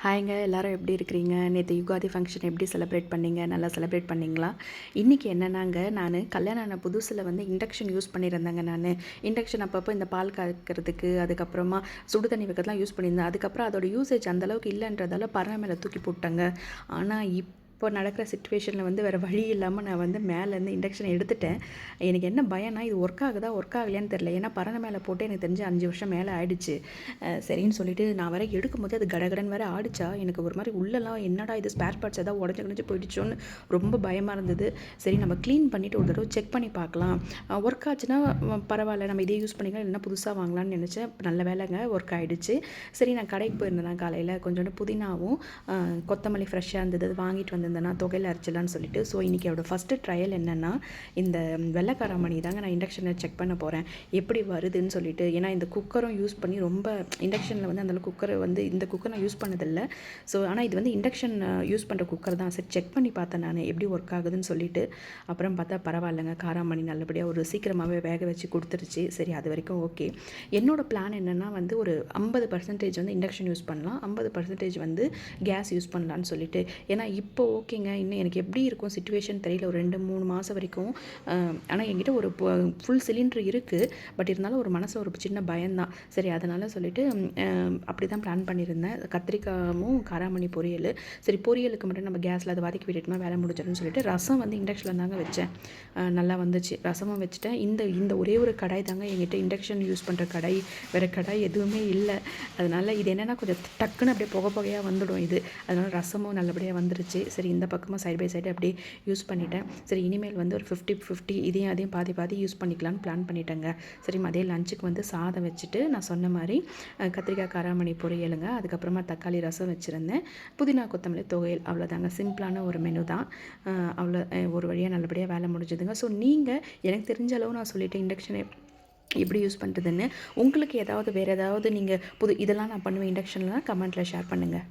ஹாய்ங்க எல்லாரும் எப்படி இருக்கிறீங்க? நேற்று யுகாதி ஃபங்க்ஷன் எப்படி செலிப்ரேட் பண்ணீங்க? நல்லா செலிப்ரேட் பண்ணிங்களா? இன்றைக்கி என்னன்னாங்க, நான் கல்யாணம் ஆன புதுசில் வந்து இண்டக்ஷன் யூஸ் பண்ணியிருந்தேங்க நான். இண்டக்ஷன் அப்பப்போ இந்த பால் காய்க்கிறதுக்கு, அதுக்கப்புறமா சுடு தண்ணி வைக்கிறதுலாம் யூஸ் பண்ணியிருந்தேன். அதுக்கப்புறம் அதோட யூசேஜ் அந்தளவுக்கு இல்லைன்றதால பரண மேலே தூக்கி போட்டேங்க. ஆனால் இப்போ நடக்கிற சிச்சுவேஷனில் வந்து வேறு வழி இல்லாமல் நான் வந்து மேலேருந்து இண்டக்ஷனை எடுத்துட்டேன். எனக்கு என்ன பயம்னா, இது ஒர்க் ஆகுதா ஒர்க் ஆகலையான்னு தெரில. ஏன்னா பரண மேலே போட்டு எனக்கு தெரிஞ்சு 5 வருஷம் மேலே ஆயிடுச்சு. சரின்னு சொல்லிட்டு நான் வேறு எடுக்கும்போது அது கடகடன் வேறு ஆடிச்சா, எனக்கு ஒரு மாதிரி உள்ளெல்லாம் என்னடா இது ஸ்பேர் பார்ட்ஸ் ஏதாவது உடஞ்சி கிடஞ்சி போயிடுச்சோன்னு ரொம்ப பயமாக இருந்தது. சரி நம்ம க்ளீன் பண்ணிவிட்டு ஒரு தடவை செக் பண்ணி பார்க்கலாம். ஒர்க் ஆச்சுன்னா பரவாயில்ல, நம்ம இதே யூஸ் பண்ணிக்கலாம், இல்லைன்னா புதுசாக வாங்கலாம்னு நினச்சேன். நல்ல வேலைங்க ஒர்க் ஆகிடுச்சு. சரி நான் கடைக்கு போயிருந்தேன் காலையில், கொஞ்சோண்டு புதினாவும் கொத்தமல்லி ஃப்ரெஷ்ஷாக இருந்தது, அது வாங்கிட்டு வந்திருந்தேன்னா தொகையில் அரைச்சலான்னு சொல்லிட்டு. ஸோ இன்றைக்கி அவரோட ஃபஸ்ட்டு ட்ரையல் என்னென்னா, இந்த வெள்ளைக்காரமணி தாங்க நான் இண்டக்ஷனை செக் பண்ண போகிறேன் எப்படி வருதுன்னு சொல்லிட்டு. ஏன்னா இந்த குக்கரும் யூஸ் பண்ணி ரொம்ப இண்டக்ஷனில் வந்து அந்தளவு குக்கரை வந்து இந்த குக்கர் நான் யூஸ் பண்ணதில்லை. ஸோ ஆனால் இது வந்து இண்டக்ஷன் யூஸ் பண்ணுற குக்கர் தான். சரி செக் பண்ணி பார்த்தேன் நான் எப்படி ஒர்க் ஆகுதுன்னு சொல்லிட்டு. அப்புறம் பார்த்தா பரவாயில்லைங்க, காராமணி நல்லபடியாக ஒரு சீக்கிரமாகவே வேக வச்சு கொடுத்துருச்சு. சரி அது வரைக்கும் ஓகே. என்னோடய பிளான் என்னென்னா வந்து ஒரு 50% வந்து இண்டக்ஷன் யூஸ் பண்ணலாம், 50% வந்து கேஸ் யூஸ் பண்ணலான்னு சொல்லிட்டு. ஏன்னா இப்போ ஓகேங்க, இன்னும் எனக்கு எப்படி இருக்கும் சிச்சுவேஷன் தெரியல, ஒரு 2-3 மாதம் வரைக்கும். ஆனால் என்கிட்ட ஒரு ஃபுல் சிலிண்டர் இருக்குது. பட் இருந்தாலும் ஒரு மனசு ஒரு சின்ன பயம்தான். சரி அதனால் சொல்லிட்டு அப்படி தான் பிளான் பண்ணியிருந்தேன். கத்திரிக்காயும் காராமணி பொரியல். சரி பொரியலுக்கு மட்டும் நம்ம கேஸில் அதை வதக்கி விட்டுட்டுமா வேலை முடிஞ்சிடும்னு சொல்லிட்டு ரசம் வந்து இண்டக்ஷனில் தாங்க வச்சேன். நல்லா வந்துச்சு. ரசமும் வச்சுட்டேன். இந்த ஒரே ஒரு கடாய் தாங்க என்கிட்ட இண்டக்ஷன் யூஸ் பண்ணுற கடாய். வேறு கடாய் எதுவுமே இல்லை. அதனால் இது என்னென்னா கொஞ்சம் டக்குன்னு அப்படியே புகையாக வந்துடும் இது. அதனால் ரசமும் நல்லபடியாக வந்துருச்சு. சரி இந்த பக்கமாக சைட் பை சைடு அப்படியே யூஸ் பண்ணிட்டேன். சரி இனிமேல் வந்து ஒரு 50-50 அதையும் பாதி பாதி யூஸ் பண்ணிக்கலான்னு பிளான் பண்ணிட்டேங்க. சரி மதியம் லஞ்சுக்கு வந்து சாதம் வச்சுட்டு நான் சொன்ன மாதிரி கத்திரிக்காய் காராமணி பொரியலுங்க, அதுக்கப்புறமா தக்காளி ரசம் வச்சுருந்தேன், புதினா கொத்தமல்லி துவையல். அவ்வளோதாங்க, சிம்பிளான ஒரு மெனு தான். அவ்வளோ ஒரு வழியாக நல்லபடியாக வேலை முடிஞ்சுதுங்க. ஸோ நீங்கள் எனக்கு தெரிஞ்ச அளவு நான் சொல்லிவிட்டேன் இண்டக்ஷனை எப்படி யூஸ் பண்ணுறதுன்னு. உங்களுக்கு ஏதாவது வேறு ஏதாவது நீங்கள் இதெல்லாம் நான் பண்ணுவேன் இண்டக்ஷன்லாம் கமெண்ட்டில் ஷேர் பண்ணுங்கள்.